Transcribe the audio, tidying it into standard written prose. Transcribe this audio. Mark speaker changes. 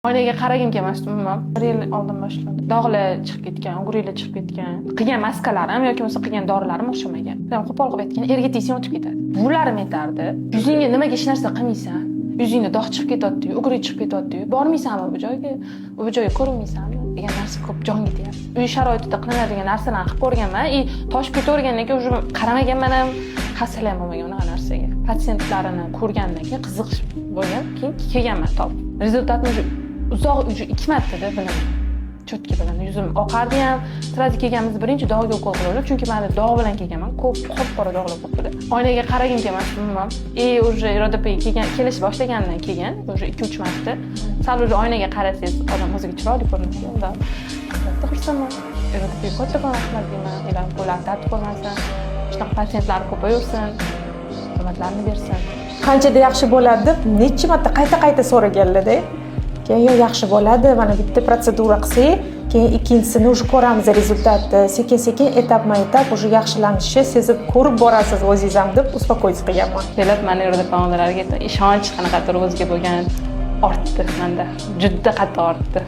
Speaker 1: Oynaga qaragim kelmasdi umuman. 1 yil oldin boshlandi. Dog'lar chiqib ketgan, ugurlar chiqib ketgan. Qilgan maskalarim yoki bo'lmasa qilgan dorilarim o'xshamagan. Qo'pol qilib aytgan, erga tegsa o'tib ketadi. Bularim aytardi. Yuzingga nimaga hech narsa qilmaysan? Yuzingda dog' chiqib ketadi-yu, ugri chiqib ketadi-yu. Bormaysanmi bu joyga? Bu joyga ko'rinmaysanmi? degan narsa ko'p jon ketyapti. Uy sharoitida qilinadigan narsalarni qilib ko'rganman. Toshib ketavergandan keyin уже qaramaganman ham, hasal ham bo'lmagan unaqa narsaga. Patsientlarini ko'rgandan keyin qiziqish bo'lgan, keyin kelganman topib. Rezultatni uzoq 2 martada bilaman. Chotki bilan yuzim oqardi ham, sirasi kelganimiz birinchi dog'ga ukol qilib, chunki men dog' bilan kelganman. Ko'p qora dog'lar ko'p edi. Oynaga qaragim kelmasdi umuman. Уже Irodapi kelish boshlagandan keyin, уже 2-3 marta sal уже oynaga qarasangiz, odam o'ziga chiroyli ko'rinadi. Unda xursandman. Irodapi katta rahmat deyman. Ilohim qo'llar tartib qo'ymasin. Shunaqa patsientlar ko'payursin. Hurmatlarini bersin.
Speaker 2: Qanchada yaxshi bo'ladi deb necha marta qayta so'raganlar-da. Keyin yaxshi bo'ladi, mana bitta protsedura qilsak, keyin ikkinchisini уже ko'ramiz rezultatni. Sekin-sekin etap-etap уже yaxshilanishi sezib ko'rib borasiz o'zingiz ham deb uspokoyis qilganman.
Speaker 1: Kelib mana Iroda onalarga ishonch qanaqadir o'ziga bo'lgan ortdi menda. Juda qattiq ortdi.